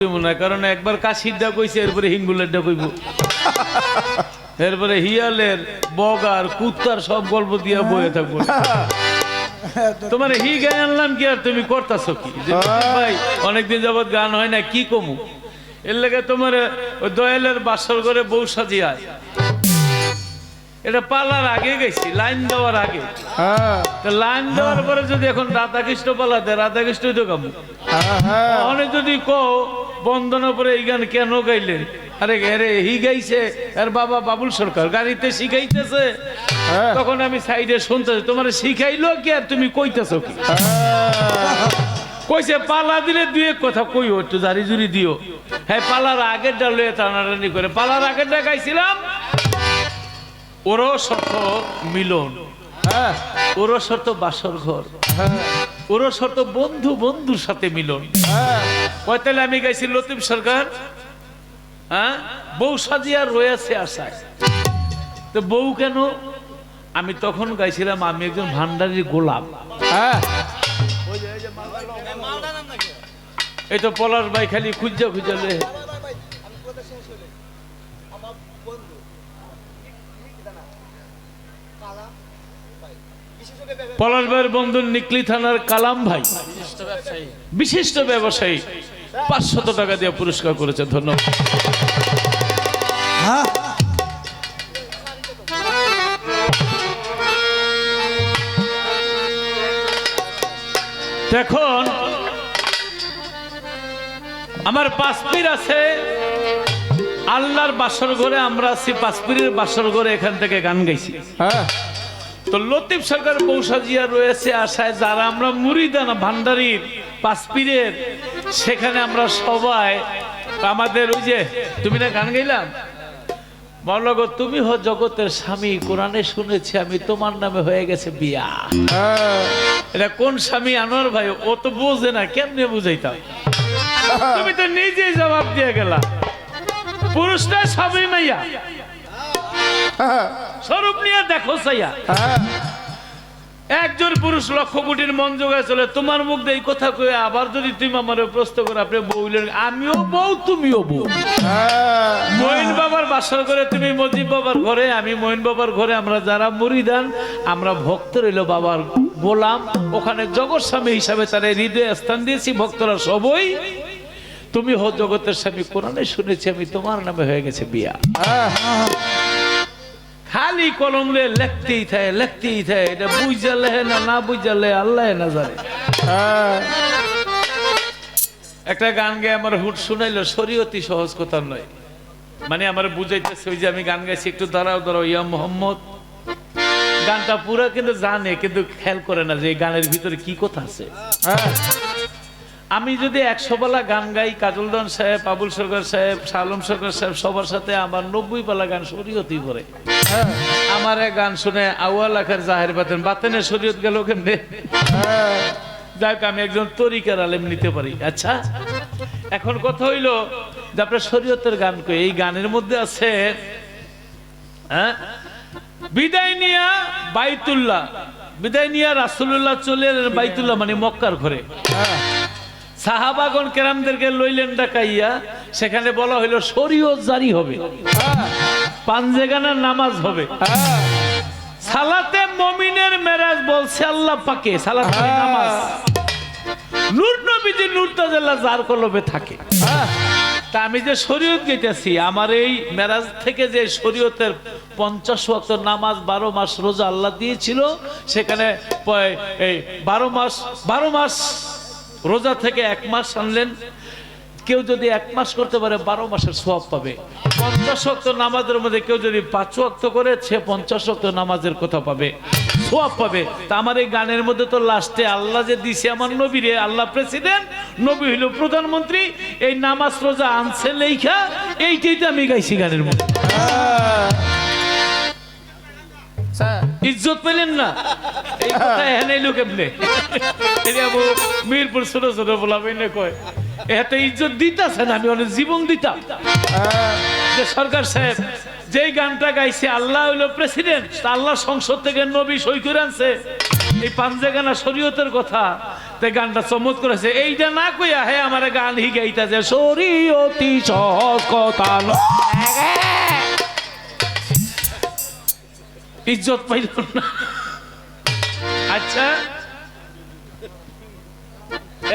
না, কারণ একবার কাশিরটা কইছে, এরপরে হিঙ্গুলেরটা কইব, এরপরে হিয়ালের বগার কুত্তার সব গল্প দিয়া বয়ে থাকবো। তোমার হি গান আনলাম কি আর তুমি করতাছো কি? ভাই অনেকদিন যাবত গান হয় না, কি কমু? এর লেগে তোমার ওই দয়ালের বাসর করে বউ সাজিয়া, এটা পালার আগে গেছি, লাইন দেওয়ার আগে। লাইন দেওয়ার পরে যদি এখন রাধাকৃষ্ণ পালা দেয়, রাধাকৃষ্ণই তো গাবো। অনেক যদি কো বন্দনা পরে এই গান কেন গাইলেন, আরে আরে হি গাইছে আর বাবা বাবুল সরকার গাড়িতে শিখাইতেছে, তখন আমি সাইডে শুনতেছি, তোমার শিখাইলো কি আর তুমি কইতেছো কি? কইছে পালা দিলে দুই এক কথা কইও, একটু জারি জুরি দিও। হ্যাঁ, পালার আগেরটা লয়ে টানাটানি করে, পালার আগেরটা গাইছিলাম ওরও শর্ত মিলন, ওরও শর্ত বাসর ঘর, ওরও শর্ত বন্ধু বন্ধুর সাথে মিলন। তাহলে আমি গাইছি লতিফ সরকার, হ্যাঁ, বউ সাজিয়া রয়েছে আশায়। তো বউ কেন? আমি তখন গাইছিলাম আমি একজন ভান্ডারির গোলাম। এই তো পলাশ ভাই খালি খুঁজা খুঁজালে, পলাশ ভাইয়ের বন্ধু নিকলি থানার কালাম ভাই, বিশিষ্ট ব্যবসায়ী, 500 টাকা দিয়ে পুরস্কার করেছে, ধন্যবাদ। এখন আমার পাঁচপীর আছে আল্লাহর বাসর ঘরে, আমরা আছি পাঁচপীরের বাসর ঘরে, এখান থেকে গান গাইছি। তো লতিফ সরকার বউ সাজিয়া রয়েছে আশায়, যারা আমরা মুরিদানা ভান্ডারির পাঁচপীরের, সেখানে আমরা সবাই আমাদের ওই যে তুমি না গান গাইলাম, বলো গো তুমি হ জগতের স্বামী, কোরআনে শুনেছি আমি তোমার নামে হয়ে গেছে বিয়া। এটা কোন স্বামী আনোয়ার ভাই? ও তো বোঝে না, কেমনে বুঝাইতাম? তুমি তো নিজেই জবাব দিয়ে গেলা, পুরুষটা সবই মাইয়া, স্বরূপ নিয়ে দেখো সাইয়া। একজন পুরুষ লক্ষ কোটির মন জোগায় চলে, তোমার মুখ দিয়ে এই কথা কয়ে আবার যদি তুমি আমার প্রশ্ন করো, আপনি বউলেন আমিও বউ তুমিও বউ। মঈন বাবার বাসর করে তুমি মজিব বাবার ঘরে, আমি মঈন বাবার ঘরে, আমরা যারা মুরিদান আমরা ভক্ত রইল বাবার গোলাম, ওখানে জগৎ স্বামী হিসাবে তারা হৃদয়ে স্থান দিয়েছি, ভক্তরা সবই। তুমি হো জগতের স্বামী, কোরআনে শুনেছি আমি তোমার নামে হয়ে গেছে বিয়া। খালি কলম লে লেখতেই থাকে, লেখতেই থাকে, এটা বুঝা লেহে না, না বুঝা লেহে আল্লাহ না জানে। একটা গান গায়ে আমার হুট শুনাইলো, শরীয়তি সহজ কথা নয়, মানে আমার বুঝাইতেছে ওই যে আমি গান গাইছি, একটু দাঁড়াও দাঁড়াও ইয়া মোহাম্মদ, গানটা পুরো কিন্তু জানে, কিন্তু খেয়াল করে না যে এই গানের ভিতরে কি কথা আছে। আমি যদি 100 পালা গান গাই, কাজলদান সাহেব, বাবুল সরকার সাহেব, শালম সরকার সাহেব সবার সাথে আমার 90 পালা গান শরীয়তই পড়ে। আমার গান শুনে আউয়াল আখার জাহের বাতেন, বাতেনের শরীয়ত গেল কেমনে? যাক, আমি একজন তরিকার আলেম নিতে পারি। আচ্ছা, এখন কথা হইলো যে আপনার শরীয়তের গান কই, এই গানের মধ্যে আছে হ্যাঁ, বিদায় নিয়া বাইতুল্লাহ, বিদায় নিয়া রাসূলুল্লাহ চলে এলেন বাইতুল্লাহ মানে মক্কার ঘরে। সাহাবাগণ কেরামদেরকে লইলেন ডাকাইয়া, সেখানে বলা হইল শরীয়ত জারি হবে, পাঞ্জেগানার নামাজ হবে, সালাতে মুমিনের মেরাজ বলছে আল্লাহ পাকে, সালাত মানে নামাজ, নূর নবীজি নূর তাজাল্লাহ যার কলবে থাকে। তা আমি যে শরীয়ত গাইতেছি, আমার এই মেরাজ থেকে যে শরীয়তের 50 ওয়াক্ত নামাজ, 12 মাস রোজা আল্লাহ দিয়েছিল, সেখানে এই 12 মাস রোজা থেকে 1 মাস আনলেন। কেউ যদি 1 মাস করতে পারে 12 মাসের সওয়াব পাবে। 50 ওয়াক্ত নামাজের মধ্যে কেউ যদি 5 ওয়াক্ত করে, সে 50 ওয়াক্ত নামাজের কথা পাবে, সওয়াব পাবে। তা আমার এই গানের মধ্যে তো লাস্টে আল্লাহ যে দিছে আমার নবীরে, আল্লাহ প্রেসিডেন্ট, নবী হইল প্রধানমন্ত্রী, এই নামাজ রোজা আনছে লেখা, এইটাই তো আমি গাইছি গানের মধ্যে। ইজ্জত পেলেন না? এই কথা এখানে এলো কেমনে? মিরপুর ছোট ছোট বলাবেন না, কয় এত ইজ্জত দিতেছে না, আমি অনেক জীবন দিতাম। যে সরকার সাহেব যেই গানটা গাইছে, আল্লাহ হইল প্রেসিডেন্ট, আল্লাহ সংসদ থেকে নবী সই করে আনছে এই পাঞ্জেগানা শরীয়তের কথা, তে গানটা চমৎ করেছে এইটা না কইয়া হে আমার গান হিগাইতাছে শরীয়তি সহজ কথা নয়। ইজ্জত পাইল না। আচ্ছা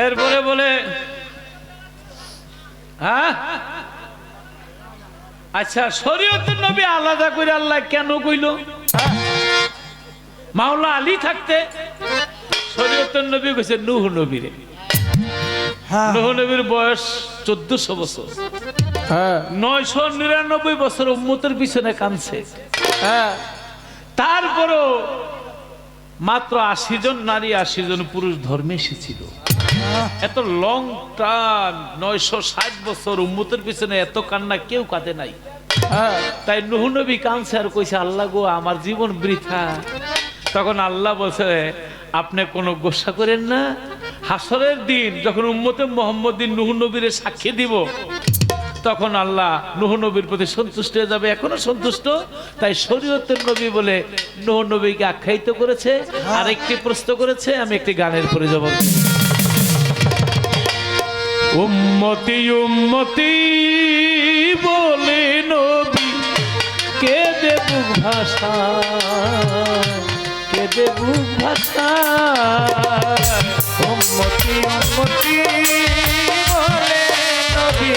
এরপরে বলে হ্যাঁ আচ্ছা শরীয়তের নবী আলাদা করে আল্লাহ কেন কইল? মাওলা আলী থাকতে শরীয়তের নবী কইছে নূহ নবীরে। নূহ নবীর বয়স 1400 বছর, 999 বছর উম্মতের পিছনে কাঁদছে। তারপরও মাত্র 80 জন নারী 80 জন পুরুষ ধর্মে এসেছিল। এত লং টার্ম 960 বছর উম্মতের পিছনে এত কান্না কেউ কাঁদে নাই। তাই নূহ নবী কাঁদছে আর কইছে আল্লাহ গো আমার জীবন বৃথা। তখন আল্লাহ বলছে আপনি কোনো গোসা করেন না, হাসরের দিন যখন উম্মতে মুহাম্মদী নূহ নবীর সাক্ষী দিব তখন আল্লাহ নূহ নবীর প্রতি সন্তুষ্ট হয়ে যাবে, এখনো সন্তুষ্ট। তাই শরীয়তের নবী বলে নূহ নবীকে আখ্যায়িত করেছে। আর একটি প্রশ্ন করেছে, আমি একটি গানের পরে জবাব দেব। উম্মতি উম্মতি বলে নবী কে দেব ভাষা, কে দেব ভাষা। উম্মতি উম্মতি বলে নবী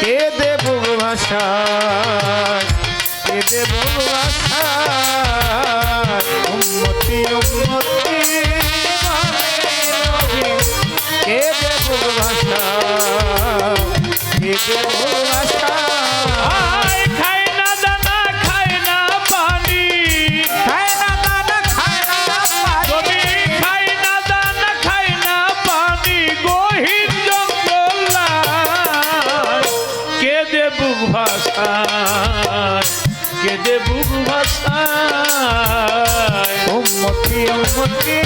কে দেব ভাষা, কে দেব ভাষা। উম্মতি উম্মতি বলে নবী কে দেব ভাষা, কে দেব ভাষা। খায় না দানা খায় না পানি, খায় না দানা খায় না পানি, খায় না দানা খায় না পানি, গহীন জঙ্গল কে দেব ভাষা, কে দেব ভাষা। উম্মতি উম্মতি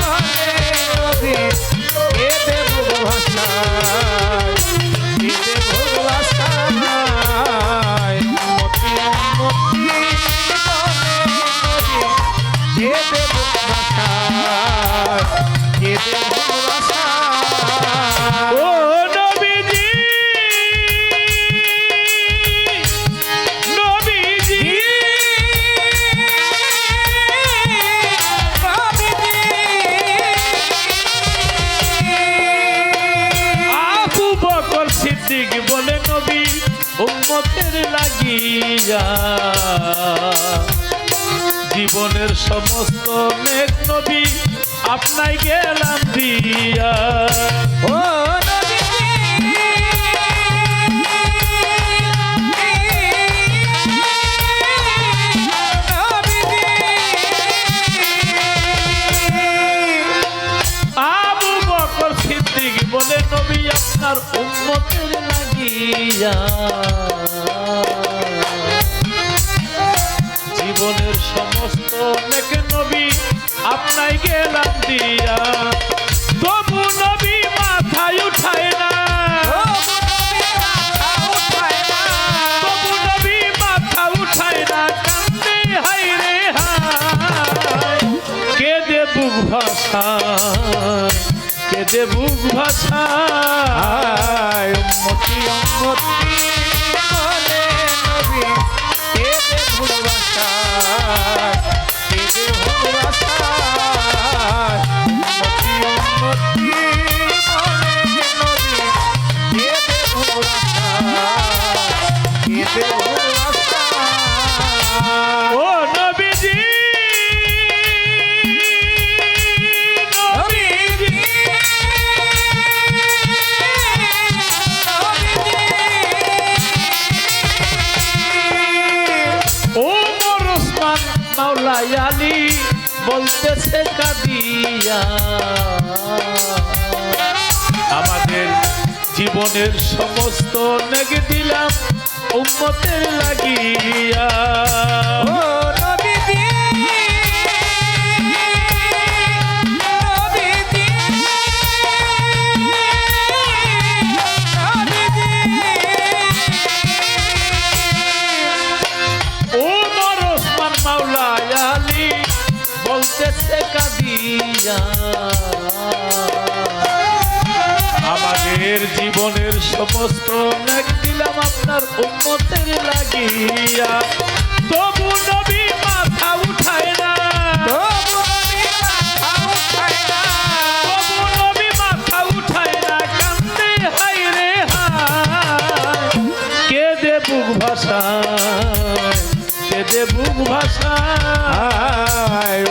বলে নবী কে দেব ভাষা, কে দেব ভাষা। উম্মতি উম্মতি বলে নবী কে দেব ভাষা, কে দেব ভাষা। ও নবীজি নবীজি আবু বকর সিদ্দিক বলে নবী উম্মতের লাগিয়া জীবনের সমস্ত নেক নবী আপনাই গেলাম দিয়া। ও নবীজি আবু বকর সিদ্দিক বলে নবী আপনার উম্মতের লাগিয়া জীবনের সমস্ত নেক নবী আপনাই গেলাম দিয়া। তবু নবী মাথায় উঠায় না, তবু নবী মাথা উঠায় না, কান্দে হায় রে হায়। কে দেব ভাষা, কে দেব ভাষা। উম্মতি উম্মতি বলে নবী কে দেব ভাষা, কে দেব ভাষা। উম্মতি উম্মতি বলে নবী কে দেব ভাষা, কে দেব ভাষা। ও নবীজি নবীজি ওমর ওসমান মাওলা আলী বলতেছে কাদিয়া আমাদের জীবনের সমস্ত নেক দিলাম উম্মতের লাগিয়া। ও নবীজি নবীজি ওমর ওসমান মাওলা আলী বলতেছে কাদিয়া নিজের জীবনের সমস্ত নেক দিলাম আপনার উম্মতের লাগিয়া, তবু নবী মাথা উঠায় না, তবু নবী মাথা উঠায় না, তবু নবী মাথা উঠায় না, কান্দে হায় রে হায়, কেঁদে বুক ভাষায়, কেঁদে বুক ভাষায়।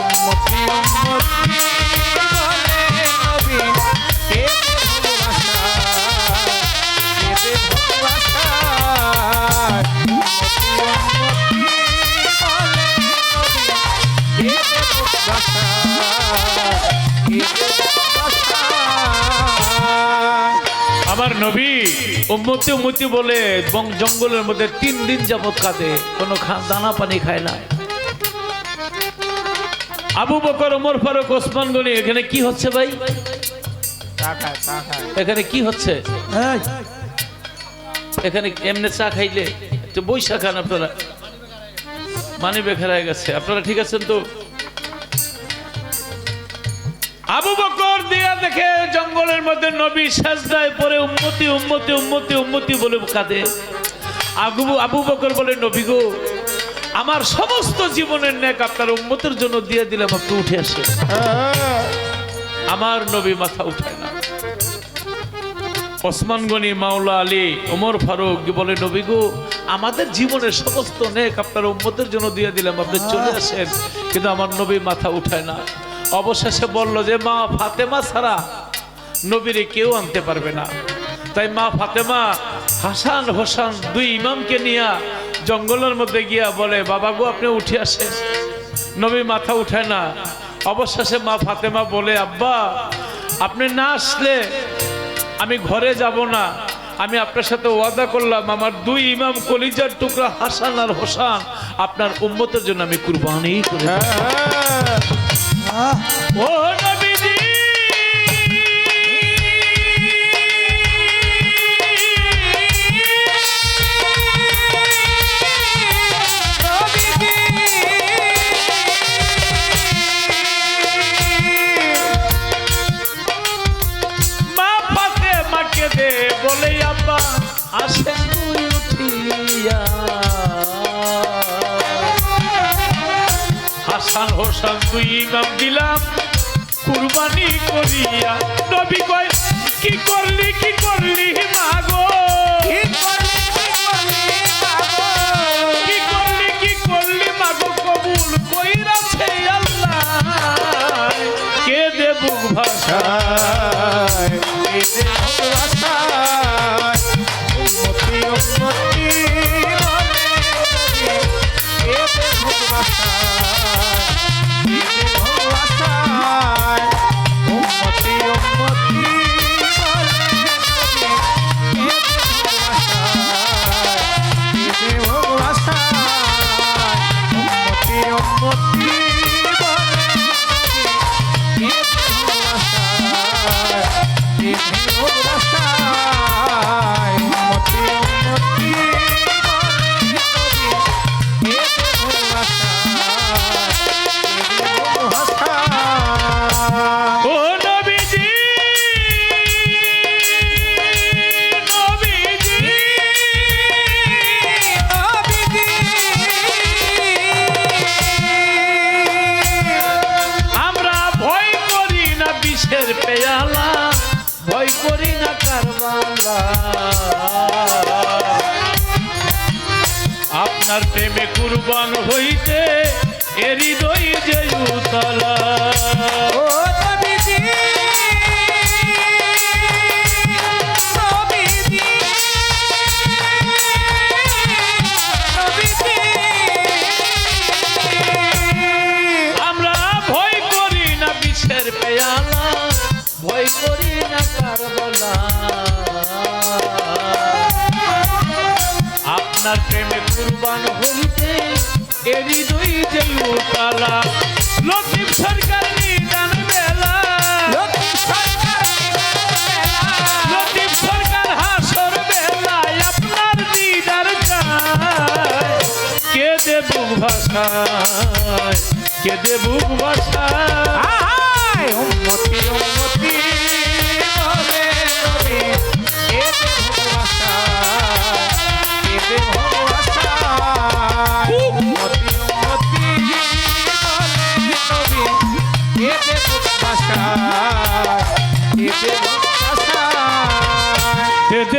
উম্মতি উম্মতি বলে নবী, কে ভালোবাসা, কে ভালোবাসা। উম্মতি উম্মতি বলে নবী, কে ভালোবাসা, কে ভালোবাসা। আমার নবী উম্মতি উম্মতি বলে বন জঙ্গলের মধ্যে 3 দিন যাবত কাঁদে, কোনো দানা পানি খায় না। আবু বকর, ওমর ফারুক, ওসমান গনি, এখানে কি হচ্ছে ভাই? এখানে কি হচ্ছে? এখানে এমনি চা খাইলে তো বৈশা খান আপনারা, মানি বেখারা গেছে। আপনারা ঠিক আছেন তো? আবু বকর দিয়া দেখে জঙ্গলের মধ্যে নবী সাজদায় পড়ে উম্মতি উম্মতি উম্মতি উম্মতি বলে কাঁদে। আবু বকর বলে, নবী গো, আমার সমস্ত জীবনের নেক আপনার উম্মতের জন্য দিয়ে দিলাম, আপনি উঠে আসেন। আমার নবী মাথা উঠায় না। ওসমান গনি, মাওলা আলী, ওমর ফারুক বলে, নবী গো, আমাদের জীবনের সমস্ত নেক আপনার উম্মতের জন্য দিয়ে দিলাম, আপনি চলে আসেন। কিন্তু আমার নবী মাথা উঠায় না। অবশেষে বলল যে মা ফাতেমা ছাড়া নবীরে কেউ আনতে পারবে না। তাই মা ফাতেমা হাসান হোসেন 2 ইমামকে নিয়ে জঙ্গলের মধ্যে গিয়া বলে, বাবা গো, আপনি উঠে আসেন। নবী মাথা উঠায় না। অবশেষে মা ফাতেমা বলে, আব্বা, আপনি না আসলে আমি ঘরে যাব না। আমি আপনার সাথে ওয়াদা করলাম, আমার 2 ইমাম কলিজার টুকরা হাসান আর হোসেন আপনার উম্মতের জন্য আমি কুরবানি করে দেব। ও নবীজি, মা ফাতেমাকে দে বলে, আব্বা আসেন উঠিয়া। হাসান হোসেন 2 ইমাম দিলাম কুরবানি করিয়া। নবী কয়, কি করলি কি করলি মাগো, কি করলি কি করলি বাবা, কি করলি কি করলি মাগো, কবুল কইরাছে আল্লাহ, কে দে বুক ভাষা, কে ভালোবাসা। উম্মতি উম্মতি বলে নবী, কে ভালোবাসা, কে ভালোবাসা। উম্মতি উম্মতি বলে নবী, কে ভালোবাসা, কে ভালোবাসা। উম্মতি উম্মতি বলে নবী, কে ভালোবাসা, কে ভালোবাসা। উম্মতি উম্মতি বলে নবী, কে ভালোবাসা, কে ভালোবাসা। ও নবীজি, নবীজি, আমরা ভয় করি না বিষের পেয়ালা, ভয় করি না কারবালা, আপনার প্রেমে কুরবান হইতে এ হৃদয় যে উতলা। ও নবীজি, নবীজি, নবীজি। আমরা ভয় করি না বিষের পেয়ালা, ভয় করি না কারবালা, আপনার প্রেমে কুরবান হইতে এ হৃদয় যে উতলা। লতিফ সরকার নিদান বেলা, লতিফ সরকার বেলা, লতিফ সরকার হাসর বেলায় আপনার দিদার চায়, কে দে বুক ভাষায়, কে দে বুক ভাষায়। আহায়। উম্মতি উম্মতি বলে নবী,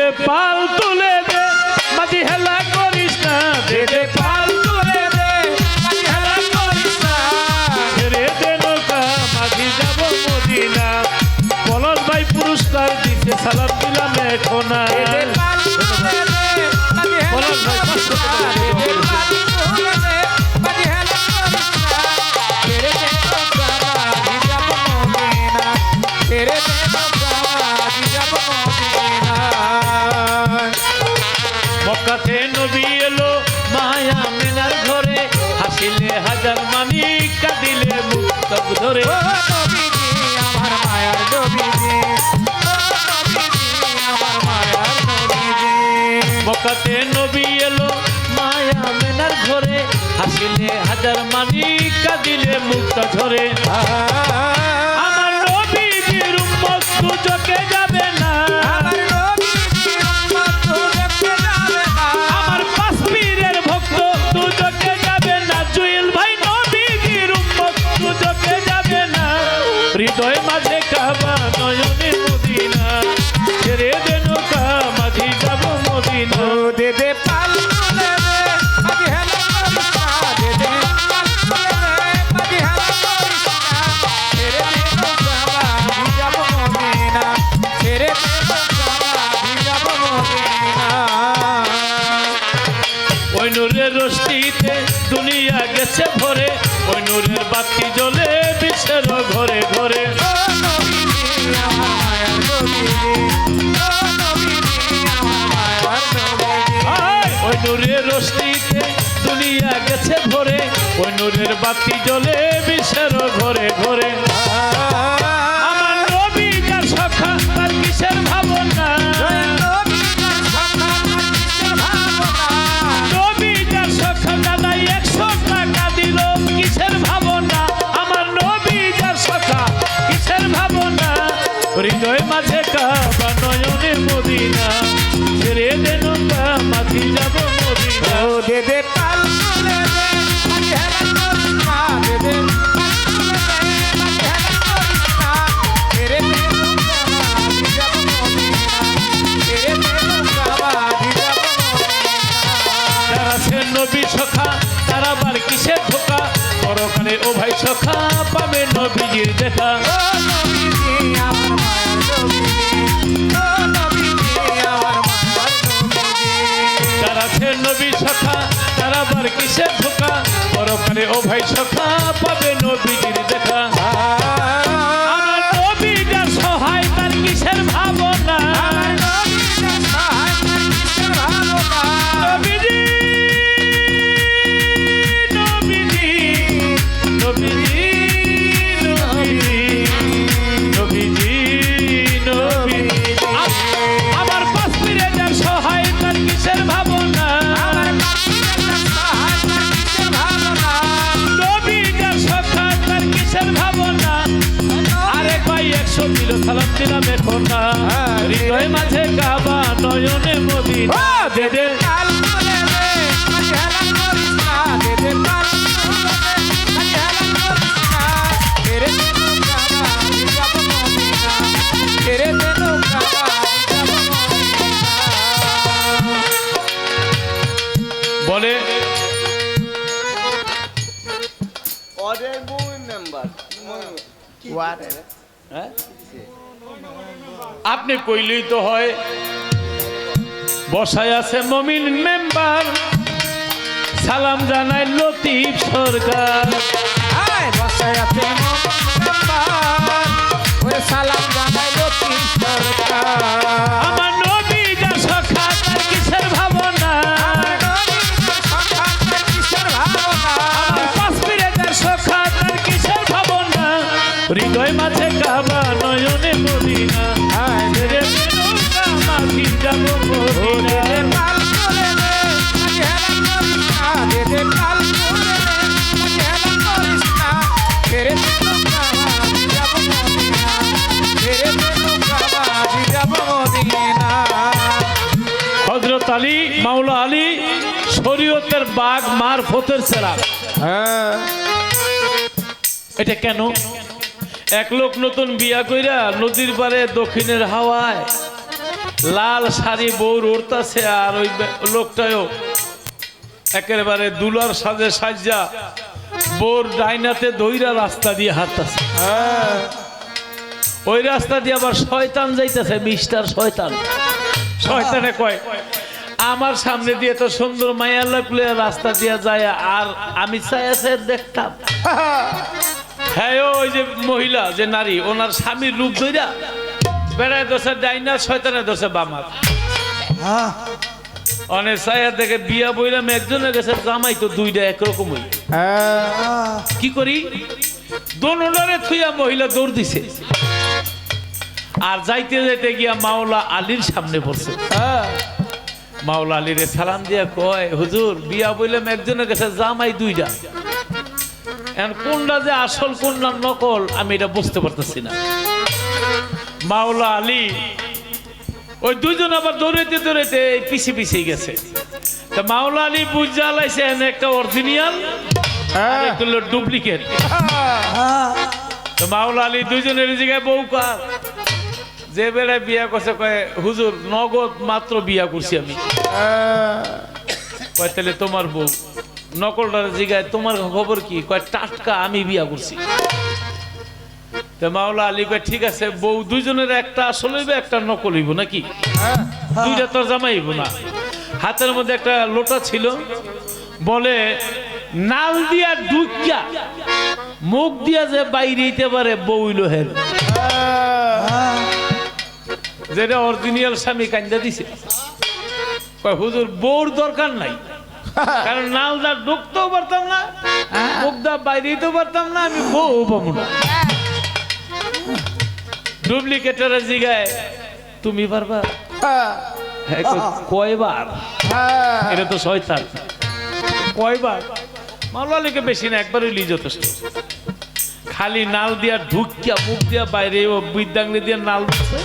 দে পাল তুলে দে মাঝি হেলা করিস না দে দে পাল তুলে দে মাঝি হেলা করিস না ছেড়ে দে নৌকা মাঝি যাব মদিনা পলক ভাই পুরস্কার দিতে সালাম দিলাম এখন পলক ভাই 500 টাকা দিতে মক্কাতে নবী এলো মায়া মিনার ঘরে হাসিলে হাজার মানি কাঁদিলে মুক্তব ধরে আমার মায়ার নবীজি আমার মায়ার নবীজি মক্কাতে নবী এলো মায়া মিনার ঘরে হাসিলে হাজার মানি কাঁদিলে মুক্ত ধরে আমার নবীজির উম্মত দুজকে যাবে না আমার নবীজির উম্মত দুজকে যাবে না আমার পাঁচ পীরের ভক্ত দুজকে যাবে না জুয়েল ভাই নবীজির উম্মত দুজকে যাবে না হৃদয় মাঝে কাবা নয়নে মদিনা ছেড়ে দে নৌকা মাঝি যাব মদিনা দে দে পাল তুলে দে মাঝি হেলা করিস না দে দে পাল তুলে দে মাঝি হেলা করিস না ছেড়ে দে নৌকা মাঝি যাব মদিনা ছেড়ে দে নৌকা মাঝি যাব মদিনা ওই নূরের রশ্মিতে দুনিয়া গেছে ভরে ওই নূরের বাতি জ্বলে বিশ্বের ঘরে ঘরে ও নবীজি আমার মায়ার নবীজি ও নবীজি আমার মায়ার নবীজি ওই নূরের রশ্মিতে দুনিয়া গেছে ভরে ওই নূরের বাতি জ্বলে বিশ্বের ঘরে ঘরে আমার নবী যার সখা তার কিসের ভাবনা নবী যার সখা দাদাই 100 টাকা দিল কিসের ভাবনা আমার নবী যার সখা কিসের ভাবনা হৃদয় মাঝে কাবা নয়নে মদিনা ছেড়ে দে নৌকা মাঝি যাব মদিনা দে দে পাল তুলে দে মাঝি হেলা করিস না দে দে পাল তুলে দে মাঝি হেলা করিস না ছেড়ে দে নৌকা মাঝি যাব মদিনা ছেড়ে দে নৌকা মাঝি যাব মদিনা যারা আছে নবী সখা তারা বার কিসের ধোকা পরকালে ও ভাই সখা পাবে নবীজির দেখা ও নবীজি আমার মায়ার নবীজি ও নবীজি আমার মায়ার নবীজি যারা আছে নবী সখা তারা বার কিসের ধোকা পরকালে ও ভাই সখা পাবে নবীজির দেখা আমার নবী যার সহায় তার কিসের ভাবনা আমার নবীজি সহায় কিসের ভাবনা নবীজি নবীজি নবীজি নবীজি নবীজি আমার পাঁচ পীরে যার সহায় তার কিসের ভাবনা আমার নবীজি সহায় কিসের ভাবনা নবী যার সখা তার কিসের ভাবনা আরে ভাই 100 কিলো সালাম দিলাম এখন না হৃদয় মাঝে কাবা নয়নে মদিনা দে দে পাল তুলে দে মাঝি হেলা করিস না দে দে পাল তুলে দে মাঝি হেলা করিস না ছেড়ে দে নৌকা মাঝি যাব মদিনা ছেড়ে দে নৌকা মাঝি যাব মদিনা বলে Order moving member. What? হ্যাঁ? আপনি কইলেই তো হয় বসায় আছে মমিন মেম্বার সালাম জানাই লতিফ সরকার আয় বসায় আছে মেম্বার ওরে সালাম জানাই লতিফ সরকার আমার নবী যার সখা তার কিসের ভাবনা আমার নবীজি সখা কিসের ভাবনা আমার পাঁচ পীরে যার সখা তার কিসের ভাবনা হৃদয় মাঝে কাবা নয়নে মদিনা আয় ছেড়ে দে নৌকা মাঝি যাব মদিনা দে পাল তুলে দে মাঝি হেলা করিস না দে দে পাল তুলে দে মাঝি হেলা করিস না ছেড়ে দে নৌকা মাঝি যাব মদিনা ছেড়ে দে নৌকা মাঝি যাব মদিনা হযরত আলী মাওলা আলী শরীয়তের বাগ মারফতের চেরাগ হ্যাঁ এটা কেন এক লোক নতুন বিয়া কইরা নদীর পারে দক্ষিণের হাওয়ায় লাল শাড়ি বউ উড়তাছে আর ওই লোকটাও একেবারে দুলার সাজে সাজ্জা বোর ডাইনাতে দইরা রাস্তা দিয়ে হাঁটতাছে। ওই রাস্তা দিয়ে আবার শয়তান যাইতেছে, মিস্টার শয়তান। শয়তানে কয় আমার সামনে দিয়ে তো সুন্দর মায়া লাগলে রাস্তা দিয়ে যায়, আর আমি চাই আছে দেখতাম। হ্যাঁ ওই যে মহিলা যে নারী, ওনার স্বামীর রূপ ধইরা বেড়ায় দোষে ডাইনা, শয়তানে দোষে বামার। অনেক ছায়া দেখে বিয়া বইলাম একজনের কাছে জামাই তো দুইটা একরকমই। কি করি দোনোটারে থুইয়া মহিলা দৌড় দিছে, আর যাইতে যাইতে গিয়া মাওলা আলীর সামনে পড়ছে। মাওলা আলীরে সালাম দিয়া কয় হুজুর বিয়া বইলাম একজনের কাছে জামাই দুইটা, এখন কোনটা যে আসল কোনটা নকল আমি এটা বুঝতে পারতেছি না। মাওলা আলী ওই দুইজন আবার দৌড়াইতে দৌড়াইতে পিছে পিছিয়ে গেছে। তা মাওলা আলী বুঝা লাইছে একটা অরিজিনাল আর একটা হলো ডুপ্লিকেট। তো মাওলা আলী দুইজনের জায়গায় বউ কার, যে বেলায় বিয়া করছে কয় হুজুর নগদ মাত্র বিয়া করছি আমি। কয় তাহলে তোমার বউ? নকলটার জায়গায় তোমার খবর কি? কয় টাটকা আমি বিয়া করছি। তো মাওলা আলী কয় ঠিক আছে, বউ দুইজনের একটা আসল হইবে একটা নকল হইব নাকি? দুইটা তোর জামাই হইব না। হাতের মধ্যে একটা লোটা ছিল, বলে নাল দিয়া ঢুকিয়া মুখ দিয়া যে বাইরে হইতে পারে বউ হইল হের। যেটা অরিজিনাল স্বামী কান্দা দিছে। কয় হুজুর বউর দরকার নাই, কারণ নালদা ঢুকতেও পারতাম না, মুখদা বাইরে হইতেও পারতাম না, আমি বউ পাবো না। ডুপ্লিকেটের জিগায় তুমি পারবা? কয়বার? এটা তো শয়তান। কয়বার? মাওলা আলীকে বেশি না, একবার হইলেই যথেষ্ট। খালি নাল দিয়া ঢুকিয়া মুখ দিয়া বাইরে ও বিদ্যাঙ্গলি দিয়ে নাল ধরছে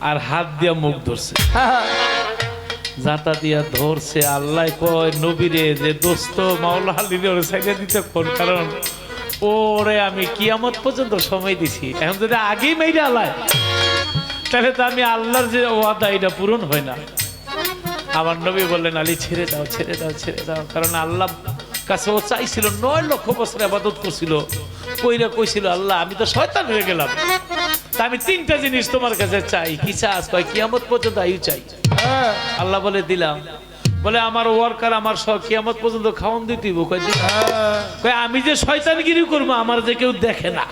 আর হাত দিয়া মুখ ধরছে, জাতা দিয়া ধরছে। আল্লাহ কয় নবীরে যে দোস্ত মাওলা আলীরে ওরে সাইডে দিতে কোন কারণ ওরে আমি কিয়ামত পর্যন্ত সময় দিছি, এখন যদি আগেই মেরে আলায় তাহলে তো আমি আল্লাহর যে ওয়াদা এটা পূরণ হয় না। আমার নবী বললেন আলী ছেড়ে দাও ছেড়ে দাও ছেড়ে দাও, কারণ আল্লাহ কাছে ও চাইছিল 9 লক্ষ বছর ইবাদত করছিল, কইরা কইছিল আল্লাহ আমি তো শয়তান হয়ে গেলাম, তা আমি 3টা জিনিস তোমার কাছে চাই। কি চাস? কয় কিয়ামত পর্যন্ত আয়ু চাই। আল্লাহ বলে দিলাম। বলে আমার ওয়ার্কার আমার সব কিয়ামত পর্যন্ত খাওয়ান দিতে হইব। কয় আমি যে শয়তানগিরি করবো আমার যে কেউ দেখে না,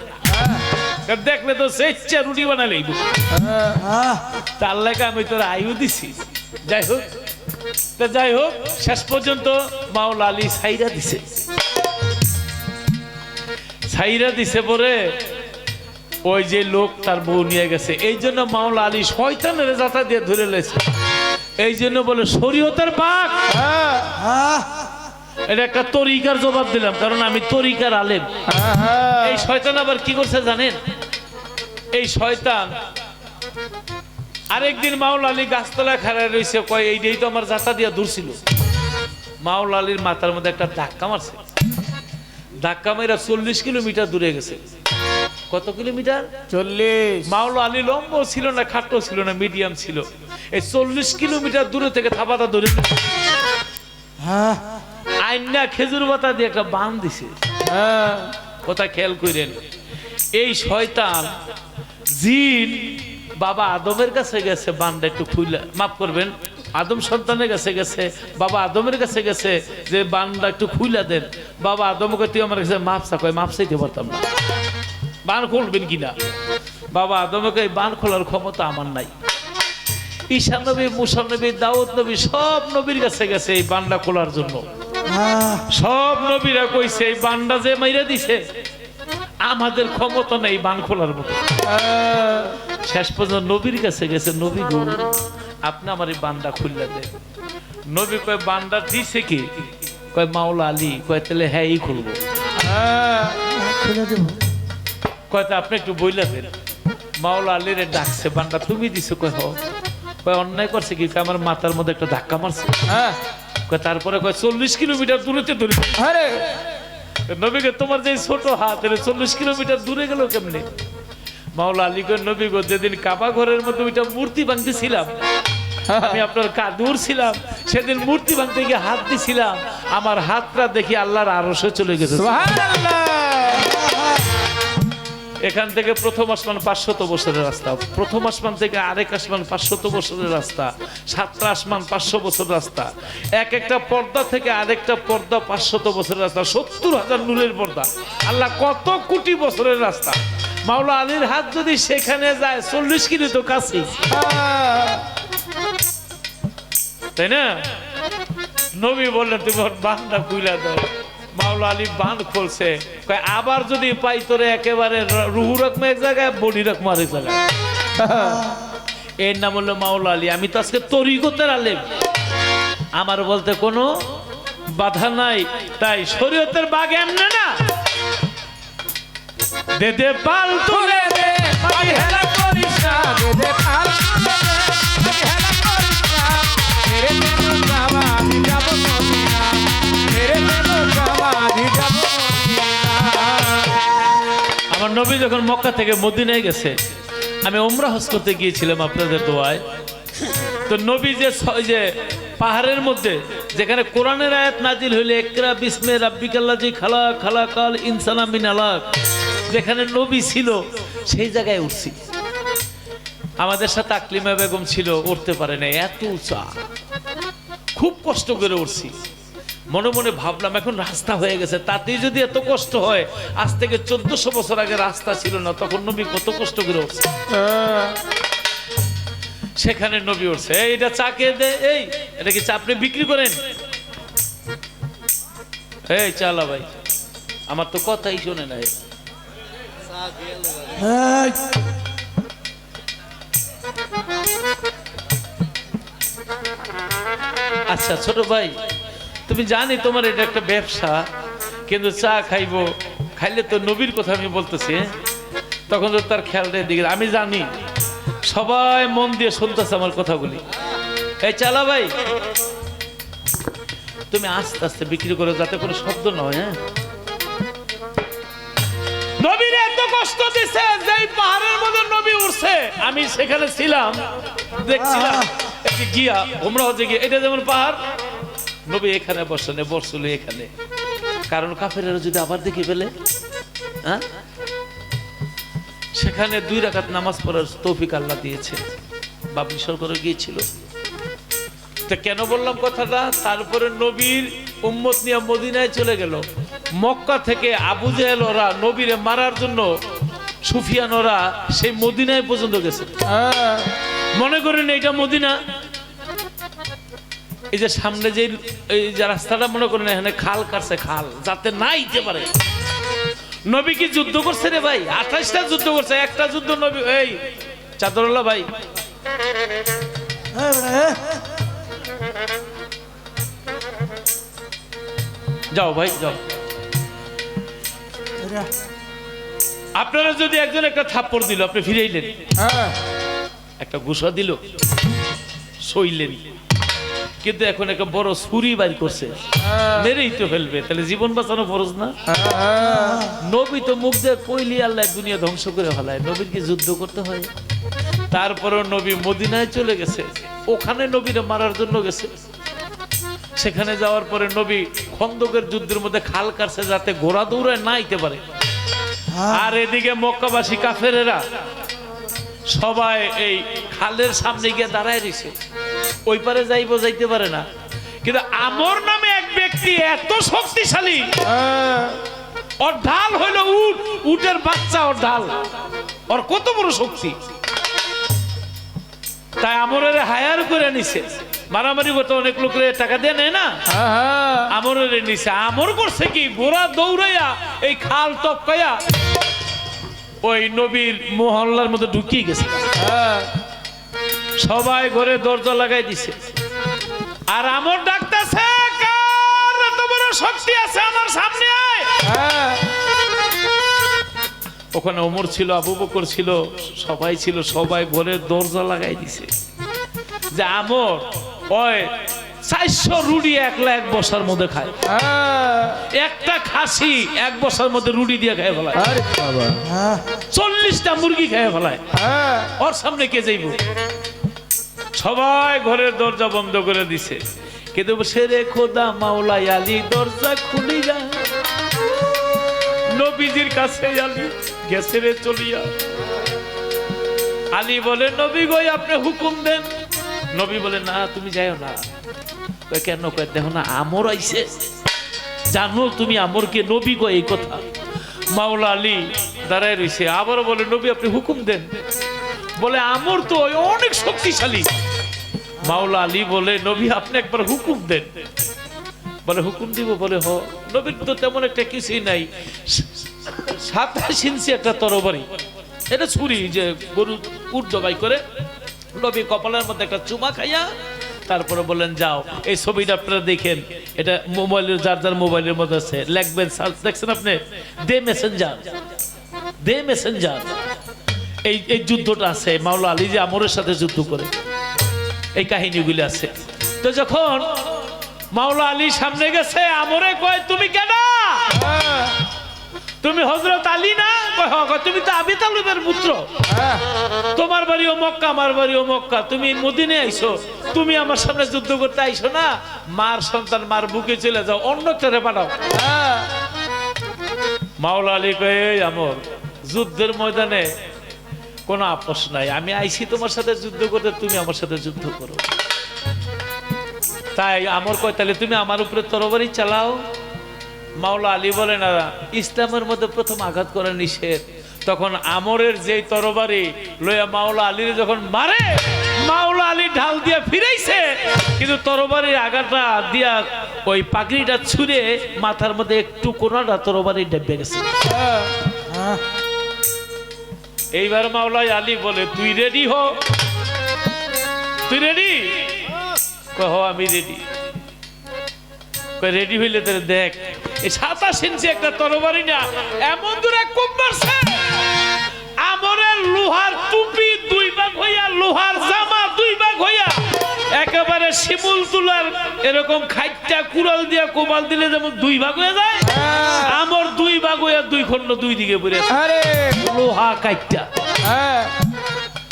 দেখলে তো স্বেচ্ছা রুটি বানালেই। তা আল্লাহকে আমি তোর আয়ু দিছি। যাই হোক তা যাই হোক, শেষ পর্যন্ত মাওলা আলী ছাইরা দিছে। ছাইরা দিছে পরে ওই যে লোক তার বউ নিয়ে গেছে। এই জন্য মাওলা আলী শয়তানের জাতা দিয়ে ধরে লেছে। এই জন্য বলে শরীয়তের পাক। এটা একটা তরিকার জবাব দিলাম, কারণ আমি তরিকার আলেম। এই শয়তান আবার কি করছে জানেন? এই শয়তান আরেকদিন মাওলা আলী গাছতলায় খাড়ায় রয়েছে, কয় এইটাই তো আমার জাতা দিয়া ধরছিল। মাওলা আলীর মাথার মধ্যে একটা ধাক্কা মারছে। ধাক্কা মেরা 40 কিলোমিটার দূরে গেছে। কত কিলোমিটার? 40। মাওলা আলী লম্বা ছিল না, খাটো ছিল না, মিডিয়াম ছিল। এই 40 কিলোমিটার দূরে থেকে থাপাটা ধরে আইনা খেজুর পাতা দিয়ে একটা বান দিছে। কথা খেয়াল করেন, এই শয়তান জিন বাবা আদমের কাছে গেছে, বানটা একটু খুইলা, মাফ করবেন, আদম সন্তানের কাছে গেছে, বাবা আদমের কাছে গেছে যে বানটা একটু খুইলা দেন। বাবা আদমকে তুই আমার কাছে মাপ চা, কয় মাপ চাইতে পারতাম না, বান খুলবেন কিনা। বাবা আদমকে বান খোলার ক্ষমতা আমার নাই। ঈশা নবী, মুসা নবী, দাউদ নবী সব নবীর কাছে গেছে এই বান্ডা খোলার জন্য। সব নবীরা কইছে এই বান্ডা যে মাইরা দিছে আমাদের ক্ষমতা নেই বান খোলার মতো। শেষ পর্যন্ত নবীর কাছে গেছে, নবী গো আপনি আমার এই বান্ডা খুললা দেন। নবী কয় বান্ডা দিছে কি? কয় মাওলা আলী। কয় তাহলে হ্যাঁ এই খুলবো। কয় তা আপনি একটু বইলা দেন। মাওলা আলীর ডাকছে, বান্ডা তুমি দিছো? কয় হ। কয় অন্যায় করছে কি? আমার মাথার মধ্যে একটা ধাক্কা মারছে। কয় তারপরে কয় 40 কিলোমিটার দূরেতে ধরে। নবীকে তোমার যে ছোট হাত 40 কিলোমিটার দূরে গেল কেমনে? মাওলা আলী গো নবী গো যেদিন কাবা ঘরের মধ্যে ওইটা মূর্তি ভাঙতেছিলাম, আমি আপনার দূর ছিলাম, সেদিন মূর্তি ভাঙতে গিয়ে হাত দিছিলাম, আমার হাতটা দেখি আল্লাহর আরশে চলে গেছে। সুবহানাল্লাহ। এখান থেকে প্রথম আসমান 500 বছরের রাস্তা, প্রথম আসমান থেকে আরেক আসমান 500 বছরের রাস্তা, 7টা আসমান 500 বছরের রাস্তা, এক একটা পর্দা থেকে আরেকটা পর্দা 500 বছরের রাস্তা, 70,000 নূরের পর্দা, আল্লাহ কত কোটি বছরের রাস্তা। মাওলা আলীর হাত যদি সেখানে যায় 40 কিলো তো কাছে, তাই না? নবী বললেন তুমি ওর বাঁধটা খুইলা দাও। মাওলা আলী বাঁধ খুলছে, কয় আবার যদি পাই তোরে একেবারে রুহু রকম এক জায়গায়, বডি রকম আরেক জায়গায়। এর নাম হলো মাওলা আলী। আমি তো আজকে তরিকতের আলেম, আমার বলতে কোনো বাধা নাই। তাই শরীয়তের বাগ এমনে না, দে দে পাল তুলে দে, পাগি হেলা করিস না, দে দে পাল তুলে দে, পাগি হেলা করিস না, মেরে দেবো কাবা আমি যাবো মদিনা, মেরে দেবো কাবা আমি যাবো মদিনা। আমার নবী যখন মক্কা থেকে মদিনায় গেছে, আমি উমরা হজ করতে গিয়েছিলাম আপনাদের দোয়ায়। তো নবী যে পাহাড়ের মধ্যে যেখানে কোরআনের আয়াত নাজিল হইলে ইকরা বিসমে রাব্বিকাল্লাযী খালাক খালাকাল ইনসানা মিন আলাক, যেখানে নবী ছিল সেই জায়গায় উঠছি। আমাদের সাথে আকলিমা বেগম ছিল, উঠতে পারে না, এত উঁচা, খুব কষ্ট করে উঠছি। মনে মনে ভাবলাম এখন রাস্তা হয়ে গেছে, তাতেই যদি এত কষ্ট হয়, আজ থেকে 1400 বছর আগে রাস্তা ছিল না, তখন নবী কত কষ্ট করে উঠছে। সেখানে নবী উঠছে, এইটা চা কে দে, এই এটা কি চা আপনি বিক্রি করেন? এই চালা ভাই, আমার তো কথাই শোনে না। আচ্ছা ছোট ভাই, তুমি জানি তোমার এটা একটা ব্যবসা, কিন্তু চা খাইবো, খাইলে তো নবীর কথা আমি বলতেছি, তখন তো তার খেয়ালটা দিকে। আমি জানি সবাই মন দিয়ে শুনতেছে আমার কথাগুলি। এই চালা ভাই, তুমি আস্তে আস্তে বিক্রি করো, যাতে কোনো শব্দ না হয়। হ্যাঁ, নবীর এত কষ্ট দিছে, যেই পাহাড়ের মধ্যে নবী উঠছে, আমি সেখানে ছিলাম, দেখছিলাম গিয়া উমরা হজে গিয়ে, এটা যেমন পাহাড়, নবী এখানে বসেন, বসছিল এখানে, কারণ কাফেরেরা যদি আবার দেখে ফেলে। হ্যাঁ, সেখানে 2 রাকাত নামাজ পড়ার তৌফিক আল্লাহ দিয়েছে, বাবরি সরকারে গিয়েছিল। তো কেন বললাম কথাটা? তারপরে নবীর উম্মত নিয়ে মদিনায় চলে গেল। মক্কা থেকে আবু জেহেল ওরা নবীরে মারার জন্য, সুফিয়ান ওরা সেই মদিনায় পর্যন্ত গেছে। মনে করেন এটা মদিনা, এই যে সামনে যে রাস্তাটা, মনে করেন এখানে খাল কাটছে, খাল যাতে না যেতে পারে। নবী কি যুদ্ধ করছে রে ভাই? 28টা যুদ্ধ করছে, একটা যুদ্ধ নবী, এই চাদরুল্লাহ ভাই, যাও ভাই যাও। আপনারা যদি একজন একটা থাপ্পড় দিল, আপনি ফিরাইলেন, একটা ঘুষা দিল, সইলেন, কিন্তু এখন একটা বড় ছুরি বাড়ি করছে, মেরেই তো ফেলবে, তাহলে জীবন বাঁচানো ফরজ না? নবী তো মুখ দিয়ে কইলি আল্লাহ দুনিয়া ধ্বংস করে ফেলায়, নবীর কি যুদ্ধ করতে হয়? তারপরে নবী মদিনায় চলে গেছে, ওখানে নবীরে মারার জন্য গেছে। সেখানে যাওয়ার পরে নবী খন্দকের যুদ্ধের মধ্যে খাল কাটছে, যাতে ঘোড়া দৌড়ায় না আইতে পারে। আর এদিকে মক্কাবাসী কাফেরেরা সবাই এই খালের সামনে গিয়ে দাঁড়ায় রয়েছে, ওই পারে যাইতে পারে না। কিন্তু আমর নামে এক ব্যক্তি এত শক্তিশালী, ওর ঢাল হইল উট, উটের বাচ্চা ওর ঢাল, ওর কত বড় শক্তি। তাই আমরের হায়ার করে নিছে, মারামারি করতে অনেক লোকের টাকা দিয়ে নেয় না, আমরের নিছে। আমর করছে কি, ঘোড়া দৌড়াইয়া এই খাল টপকাইয়া ওই নবীর মহল্লার মধ্যে ঢুকিয়ে গেছে। সবাই ঘরে দরজা লাগাই দিছে, আর আমর ডাকতেছে, কার এত বড় শক্তি আছে আমার সামনে আয়। ওখানে ওমর ছিল, আবু বকর ছিল, সবাই ছিল, সবাই ঘরে দরজা লাগাই দিছে যে আমর ওই 400 রুটি একলা এক বসার মধ্যে খায়। একটা খাসি এক বসার মধ্যে রুটি দিয়ে খেয়ে ফেলায়। আরে বাবা 40টা মুরগি খেয়ে ফেলায়। ওর সামনে কে যাইব? সবাই ঘরের দরজা বন্ধ করে দিছে, কিন্তু সেরে খোদা মাওলাই আলী দরজা খুলিয়া নবীজির কাছে আলী গেছে রে চলিয়া। আলী বলে নবী গো আপনি হুকুম দেন। নবী বলে না তুমি যাও না। কয় কেন? কয় দেখো না আমর আইছে, জানো তুমি আমরকে? নবী গো এই কথা। মাওলা আলী দাঁড়ায় রইছে, আবার বলে নবী আপনি হুকুম দেন। বলে আমর তো অনেক শক্তিশালী। মাওলা আলী বলে নবী আপনি একবার হুকুম দেন। বলে হুকুম দিব? বলে হ। নবীর তো তেমন একটা কিছুই নাই, 27 ইঞ্চি একটা তরবারি, এটা ছুরি যে গরু উট জবাই করে। নবী কপালের মধ্যে একটা চুমা খাইয়া তারপরে বলেন যাও। এই ছবিটা আপনারা দেখেন, এটা মোবাইলের যার যার মোবাইলের মধ্যে আছে, লিখবেন সার্চ, দেখছেন আপনি দে মেসেঞ্জার, দে মেসেঞ্জার। এই যুদ্ধটা আছে, মাওলা আলী যে আমরের সাথে যুদ্ধ করে, এই কাহিনীগুলি আছে। তো যখন মাওলা আলী সামনে গেছে, আমরে কয় তুমি কেন? তুমি হযরত আলী না? কয় হ। কয় তুমি তো আবি তালিবের পুত্র, তোমার বাড়িও মক্কা আমার বাড়িও মক্কা, তুমি মদিনায় আইছো, তুমি আমার সামনে যুদ্ধ করতে আইছো না? মার সন্তান মার বুকে চলে যাও, অন্য একটা পাঠাও। মাওলা আলী কয় এই আমর, যুদ্ধের ময়দানে কোনো আপোষ নাই, আমি আইছি তোমার সাথে যুদ্ধ করতে, তুমি আমার সাথে যুদ্ধ করো। তাই আমর কয় তাহলে তুমি আমার উপরে তরবারি চালাও। মাওলা আলী বলে না, ইসলামের মধ্যে প্রথম আঘাত করা নিষেধ। তখন আমরের যেই তরবারি লইয়া মাওলা আলীর যখন মারে, মাওলা আলী ঢাল দিয়া ফিরাইছে, কিন্তু তরবারির আঘাতটা দিয়া ওই পাগড়িটা ছুঁড়ে মাথার মধ্যে একটু কোনাটা তরবারি ডেবে গেছে। এইবার মাওলা আলী বলে তুই রেডি হ, তুই রেডি? কহ আমি রেডি। রেডি হইলে তোর দেখ, এই 27 ইঞ্চি একটা তরবারি না এমন দূরে কোপ মারছে, আমরের লোহার টুপি 2 ভাগ হইয়া, লোহার জামা 2 ভাগ হইয়া, একেবারে শিমুল তুলার এরকম খাইটা কুড়াল দিয়া কোবাল দিলে যেমন 2 ভাগ হয়ে যায়, আমর 2 ভাগ হইয়া 2 খণ্ড 2 দিকে পড়ে আছে। আরে লোহা কাইটা।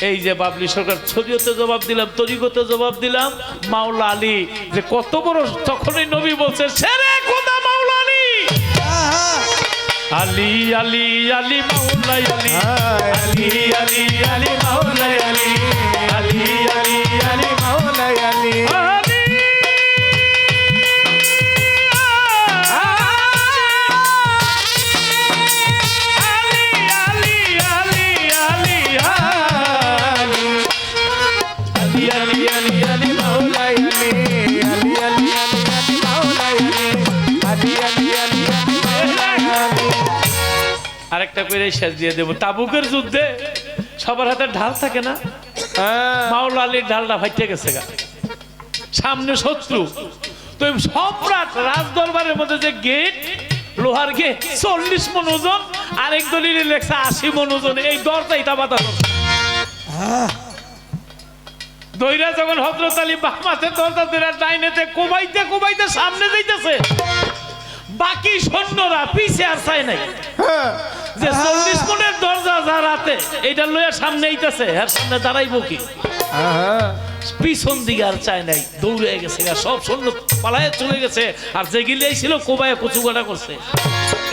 এই যে বাবলি সরকার শরীয়তে জবাব দিলাম, তরিকতে জবাব দিলাম, মাওলা আলী যে কত বড়, তখনই নবী বলছে সেরে খোদা মাওলা আলী, আলী আলী আলী মাওলা আলী, আলী আলী আলী মাওলা আলী, আলী আলী আলী মাওলা আলী আলী। আরেকটা করে শেষ দিয়ে দেবো। তাবুকের যুদ্ধে সবার হাতে ঢাল থাকে না, মাওলা আলীর ঢালটা ফাইটে গেছে গা, সামনে শত্রু। তো সম্রাট রাজ দরবারের মধ্যে যে গেট, লোহার গেট, 40 মণ ওজন, আরেক দলিলে লেখা 80 মণ ওজন, এই দরজা এটা বাধা দইরা যখন হযরত আলী বামাতে দরজা ধরে ডাইনেতে কোবাইতে কোবাইতে সামনে যাইতেছে, বাকি সৈন্যরা পিছে আর চায় নাই, যে 40 মণের দরজা যার হাতে এইটা লইয়া সামনে আইতাছে, আর সামনে দাঁড়াইবো কি? পিছন দিকে আর চায় নাই, দৌড়ে গেছে, সব সৈন্য পালায়ে চলে গেছে, আর যে গিলে ছিল কোবায় কচুগাটা করছে।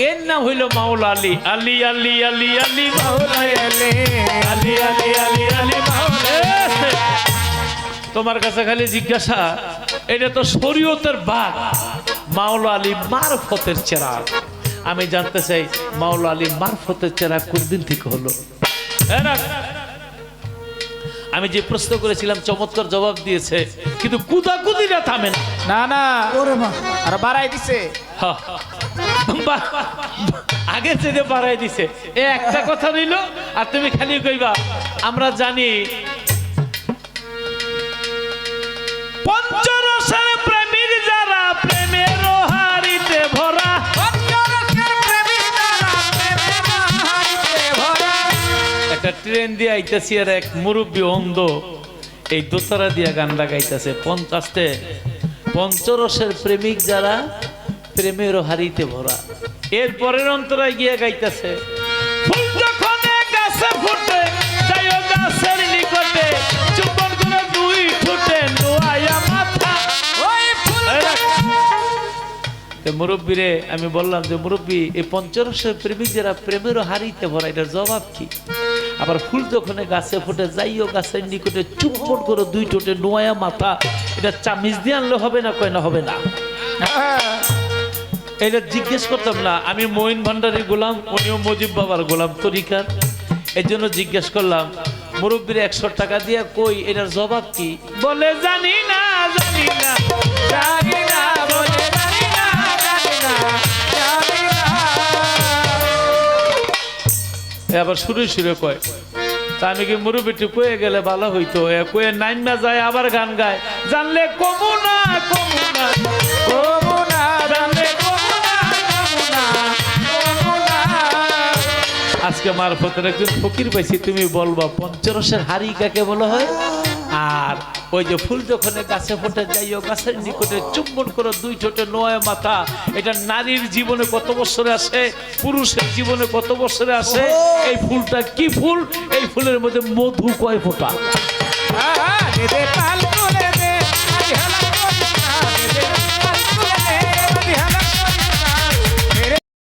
এর নাম হইল মাওলা আলী, আলী আলী আলী আলী মাওলা আলী, আলী আলী আলী আলী মাওলা। তোমার কাছে খালি জিজ্ঞাসা, এটা তো শরীয়তের বাঘ, মাওলা আলী মারফতের চেরাগ। আমি জানতে চাই মাওলা আলী মারফতের চেরাগ কোন দিন থেকে হলো? আমি যে প্রশ্ন করেছিলাম চমৎকার জবাব দিয়েছে, কিন্তু কুদাকুদিরা থামে না। না আর বাড়াই দিছে, আগে থেকে বাড়াই দিছে। এ একটা কথা রইল, আর তুমি খালি কইবা আমরা জানি পঞ্চরসের প্রেমীর যারা, প্রেমের হারিতে ভরা, একটা ট্রেন দিয়ে আইতেছি, আর এক মুরব্বী অন্ধ এই দোতারা দিয়া গান লাগাইতেছে, 50 পঞ্চরসের প্রেমিক যারা প্রেমের হারিতে ভরা। এর পরের অন্তরায় গিয়ে গাইতেছে, ফুল যখন গাছে ফুটে যাইও গাছের নিকটে, চুম্বন করে দুই ঠোঁটে নোয়াইয়া মাথা। ওই ফুল মুরব্বীরে আমি বললাম যে মুরব্বী, এই পঞ্চরসের প্রেমিক যারা প্রেমের হারিতে ভরা, এটার জবাব কি? আবার ফুল যখন গাছে ফুটে যাইও গাছের নিকটে, চুম্বন করে দুই ঠোঁটে নোয়াইয়া মাথা, এটা চামিচ দিয়ে আনলে হবে না? কয় না, হবে না। এটা জিজ্ঞেস করতাম না, আমি মঈন ভান্ডারীর গোলাম, উনিও মুজিব বাবার গোলাম তরিকার, এর জন্য জিজ্ঞেস করলাম। মুরব্বীর 100 টাকা দিয়ে কই এটার জবাব কি? বলে জানি না, জানি না, জানি না বলে জানি না, জানি না, জানি না। আবার শুরু শুরু কয়। তা আমি কি মুরব্বীটি কয়ে গেলে ভালো হইতো, কয়ে নাইন না যায় আবার গান গায়, জানলে কমু না, কমু না, কমু না, জানলে কমু না, কমু না, কমু না। আজকে মারফতের একজন ফকির পাইছি, তুমি বলবা পঞ্চরসের হাড়ি কাকে বলা হয়? আর ওই যে ফুল যখন গাছে ফোটে যাইও গাছের নিকটে, চুম্বন করে দুই ঠোঁটে নোয়ায় মাথা, এটা নারীর জীবনে কত বছরে আসে, পুরুষের জীবনে কত বছরে আসে? এই ফুলটা কি ফুল? এই ফুলের মধ্যে মধু কয় ফোঁটা? আহা, দে দে পাল